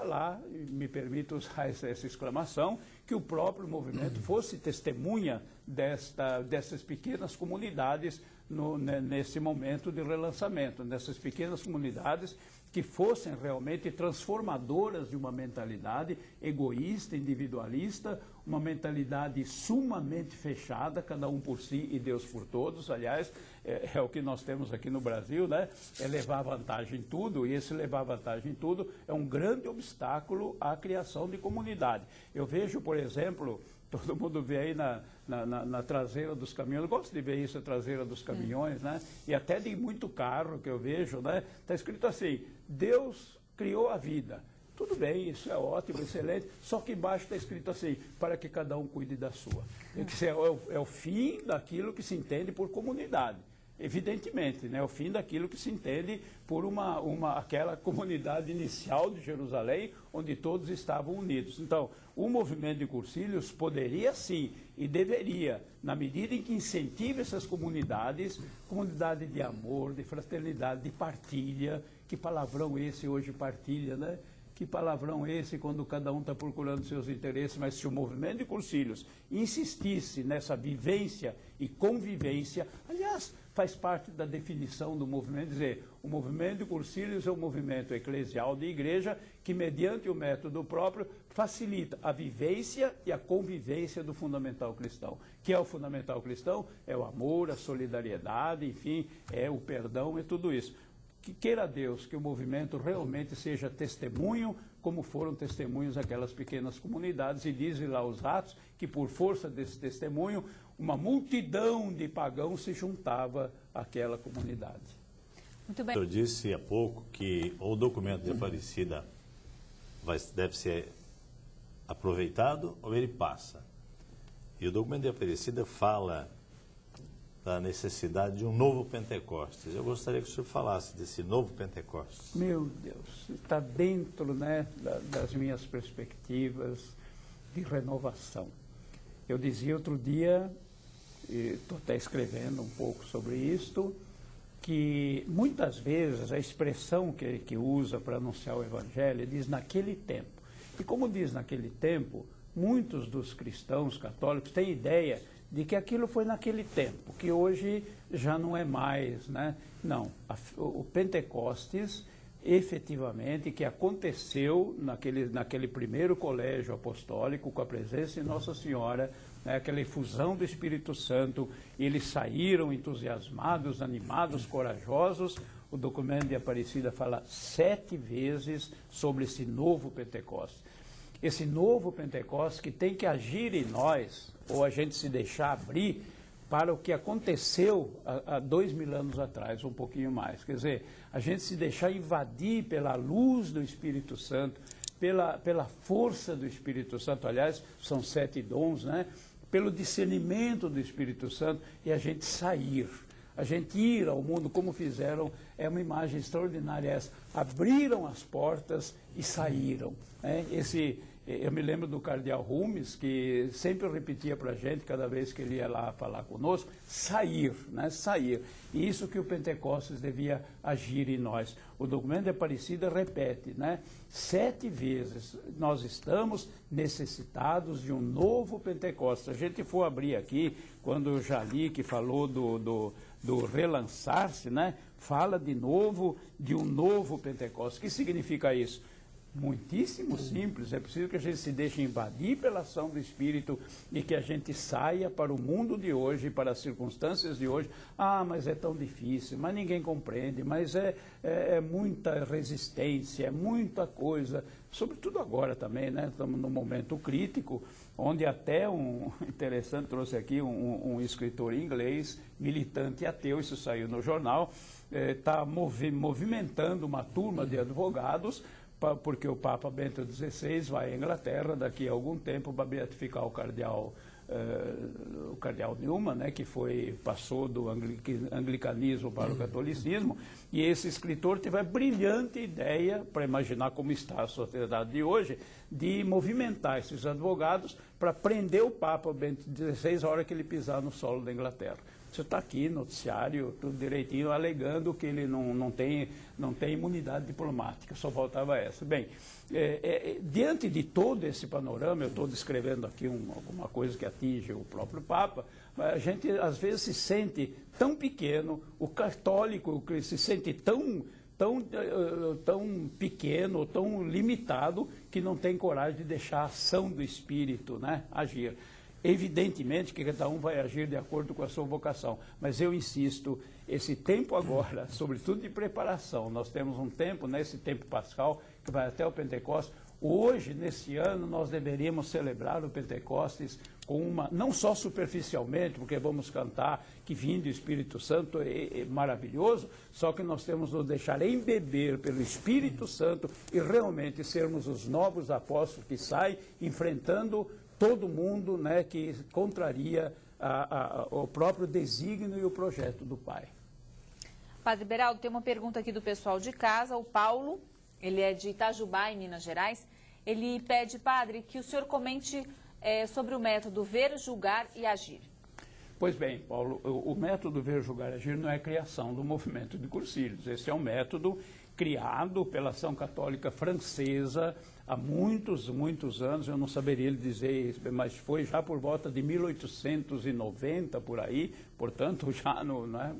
lá, me permito usar essa exclamação, que o próprio movimento fosse testemunha dessas pequenas comunidades nesse momento de relançamento, nessas pequenas comunidades que fossem realmente transformadoras de uma mentalidade egoísta, individualista, uma mentalidade sumamente fechada, cada um por si e Deus por todos. Aliás, é o que nós temos aqui no Brasil, né? É levar vantagem em tudo, e esse levar vantagem em tudo é um grande obstáculo à criação de comunidade. Eu vejo, por exemplo, todo mundo vê aí na traseira dos caminhões, eu gosto de ver isso, a traseira dos caminhões, né? E até de muito carro que eu vejo, né? Está escrito assim, Deus criou a vida. Tudo bem, isso é ótimo, excelente, só que embaixo está escrito assim, para que cada um cuide da sua. É o fim daquilo que se entende por comunidade. Evidentemente, né, o fim daquilo que se entende por aquela comunidade inicial de Jerusalém, onde todos estavam unidos. Então, o movimento de Cursilhos poderia sim e deveria, na medida em que incentiva essas comunidades, comunidade de amor, de fraternidade, de partilha. Que palavrão esse hoje, partilha, né? Que palavrão esse quando cada um está procurando seus interesses, mas se o movimento de Cursilhos insistisse nessa vivência e convivência, aliás, faz parte da definição do movimento, dizer, o movimento de Cursilhos é um movimento eclesial de igreja que, mediante o método próprio, facilita a vivência e a convivência do fundamental cristão. Que é o fundamental cristão? É o amor, a solidariedade, enfim, é o perdão, é tudo isso. Que queira Deus que o movimento realmente seja testemunho, como foram testemunhos aquelas pequenas comunidades, e dizem lá os Atos que por força desse testemunho, uma multidão de pagãos se juntava àquela comunidade. Muito bem. Eu disse há pouco que o documento de Aparecida deve ser aproveitado ou ele passa. E o documento de Aparecida fala da necessidade de um novo Pentecostes. Eu gostaria que o senhor falasse desse novo Pentecostes. Meu Deus, está dentro, né, das minhas perspectivas de renovação. Eu dizia outro dia, estou até escrevendo um pouco sobre isto, que muitas vezes a expressão que usa para anunciar o Evangelho diz naquele tempo. E como diz naquele tempo, muitos dos cristãos católicos têm ideia de que aquilo foi naquele tempo, que hoje já não é mais, né? Não, o Pentecostes, efetivamente, que aconteceu naquele primeiro colégio apostólico, com a presença de Nossa Senhora, né? Aquela efusão do Espírito Santo, eles saíram entusiasmados, animados, corajosos. O documento de Aparecida fala 7 vezes sobre esse novo Pentecostes. Esse novo Pentecostes que tem que agir em nós, ou a gente se deixar abrir para o que aconteceu há 2000 anos atrás, um pouquinho mais. Quer dizer, a gente se deixar invadir pela luz do Espírito Santo, pela força do Espírito Santo, aliás, são 7 dons, né? Pelo discernimento do Espírito Santo, e a gente sair. A gente ir ao mundo como fizeram, é uma imagem extraordinária essa. Abriram as portas e saíram. Né? Eu me lembro do cardeal Rumes, que sempre repetia para a gente, cada vez que ele ia lá falar conosco, sair, né? Sair. E isso que o Pentecostes devia agir em nós. O documento de Aparecida repete, né? 7 vezes nós estamos necessitados de um novo Pentecostes. Se a gente for abrir aqui, quando o Jali, falou do relançar-se, né? Fala de novo de um novo Pentecostes. O que significa isso? Muitíssimo simples, é preciso que a gente se deixe invadir pela ação do Espírito e que a gente saia para o mundo de hoje, para as circunstâncias de hoje. Ah, mas é tão difícil, mas ninguém compreende, mas é muita resistência, é muita coisa, sobretudo agora também, né? Estamos num momento crítico, onde até interessante, trouxe aqui um escritor inglês, militante ateu, isso saiu no jornal, está movimentando uma turma de advogados, porque o Papa Bento XVI vai à Inglaterra daqui a algum tempo para beatificar o cardeal Newman, né, que passou do anglicanismo para o catolicismo, e esse escritor teve a brilhante ideia, para imaginar como está a sociedade de hoje, de movimentar esses advogados para prender o Papa Bento XVI a hora que ele pisar no solo da Inglaterra. Isso está aqui, noticiário, tudo direitinho, alegando que ele não tem imunidade diplomática, só faltava essa. Bem, diante de todo esse panorama, eu estou descrevendo aqui alguma coisa que atinge o próprio Papa, a gente às vezes se sente tão pequeno, o católico se sente tão pequeno, tão limitado, que não tem coragem de deixar a ação do Espírito, né, agir. Evidentemente que cada um vai agir de acordo com a sua vocação, mas eu insisto, esse tempo agora, sobretudo de preparação, nós temos um tempo, nesse tempo pascal, que vai até o Pentecostes. Hoje, nesse ano, nós deveríamos celebrar o Pentecostes com não só superficialmente, porque vamos cantar que vindo o Espírito Santo é maravilhoso, só que nós temos nos deixar embeber pelo Espírito Santo e realmente sermos os novos apóstolos que saem enfrentando todo mundo, né, que contraria o próprio desígnio e o projeto do Pai. Padre Beraldo, tem uma pergunta aqui do pessoal de casa, o Paulo, ele é de Itajubá, em Minas Gerais. Ele pede, padre, que o senhor comente sobre o método ver, julgar e agir. Pois bem, Paulo, o método ver, julgar e agir não é criação do movimento de Cursilhos. Esse é um método criado pela Ação Católica Francesa há muitos anos, eu não saberia lhe dizer, mas foi já por volta de 1890, por aí, portanto, já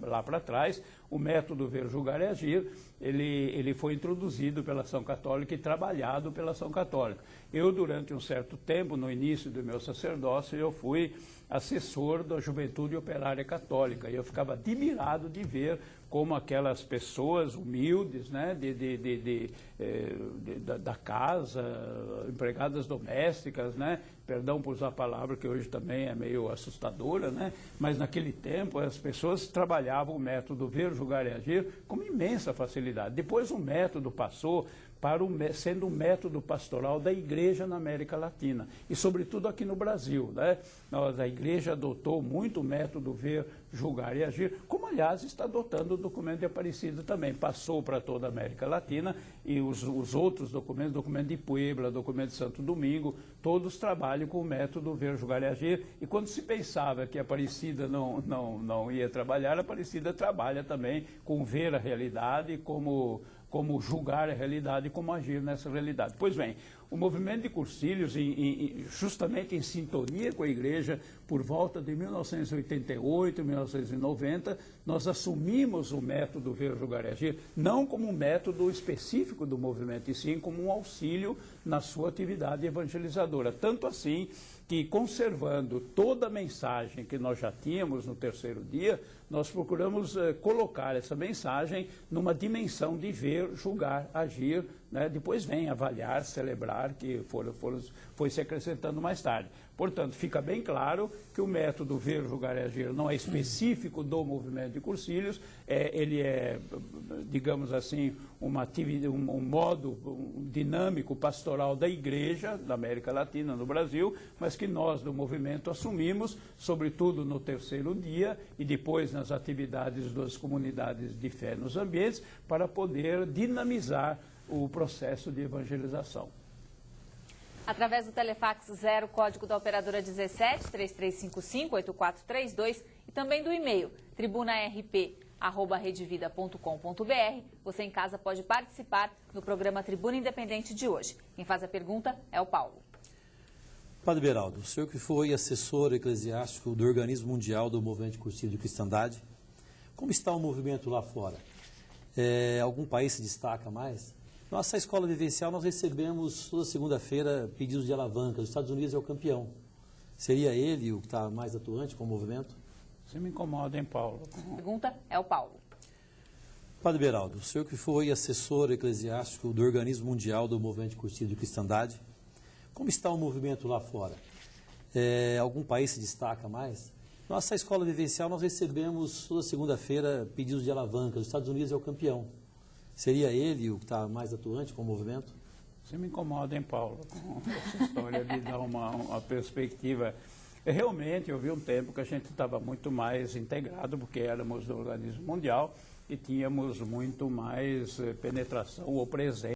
lá para trás, o método ver, julgar e agir, ele foi introduzido pela Ação Católica e trabalhado pela Ação Católica. Eu, durante um certo tempo, no início do meu sacerdócio, eu fui assessor da Juventude Operária Católica, e eu ficava admirado de ver como aquelas pessoas humildes, né, da casa, empregadas domésticas, né, perdão por usar a palavra que hoje também é meio assustadora, né, mas naquele tempo as pessoas trabalhavam o método ver, julgar e agir com imensa facilidade. Depois o método passou sendo um método pastoral da Igreja na América Latina e, sobretudo, aqui no Brasil, né? A Igreja adotou muito o método ver, julgar e agir, como, aliás, está adotando o documento de Aparecida também. Passou para toda a América Latina e os outros documentos, documento de Puebla, documento de Santo Domingo, todos trabalham com o método ver, julgar e agir. E quando se pensava que a Aparecida não ia trabalhar, a Aparecida trabalha também com ver a realidade, como julgar a realidade e como agir nessa realidade. Pois bem, o movimento de Cursilhos, justamente em sintonia com a Igreja, por volta de 1988, 1990, nós assumimos o método ver, julgar e agir, não como um método específico do movimento, e sim como um auxílio na sua atividade evangelizadora. Tanto assim que, conservando toda a mensagem que nós já tínhamos no terceiro dia, nós procuramos colocar essa mensagem numa dimensão de ver, julgar, agir, né? Depois vem avaliar, celebrar, que foi se acrescentando mais tarde. Portanto, fica bem claro que o método ver, julgar e agir não é específico do movimento de Cursilhos, ele é, digamos assim, um modo dinâmico pastoral da Igreja, da América Latina, no Brasil, mas que nós do movimento assumimos, sobretudo no terceiro dia e depois nas atividades das comunidades de fé nos ambientes, para poder dinamizar o processo de evangelização. Através do Telefax 0, código da operadora 17 3355 8432 e também do e-mail tribunarp@redevida.com.br, você em casa pode participar do programa Tribuna Independente de hoje. Quem faz a pergunta é o Paulo. Padre Beraldo, o senhor que foi assessor eclesiástico do Organismo Mundial do Movimento de Cursilhos de Cristandade, como está o movimento lá fora? Algum país se destaca mais? Nossa escola vivencial, nós recebemos toda segunda-feira pedidos de alavanca. Os Estados Unidos é o campeão. Seria ele o que está mais atuante com o movimento? Você me incomoda, hein, Paulo? A pergunta é o Paulo. Padre Beraldo, o senhor que foi assessor eclesiástico do Organismo Mundial do Movimento de Cursilhos de Cristandade, como está o movimento lá fora? Algum país se destaca mais? Nossa escola vivencial, nós recebemos toda segunda-feira pedidos de alavanca. Os Estados Unidos é o campeão. Seria ele o que está mais atuante com o movimento? Você me incomoda, hein, Paulo, com essa história de dar uma perspectiva. Realmente, eu vi um tempo que a gente estava muito mais integrado, porque éramos do Organismo Mundial e tínhamos muito mais penetração ou presença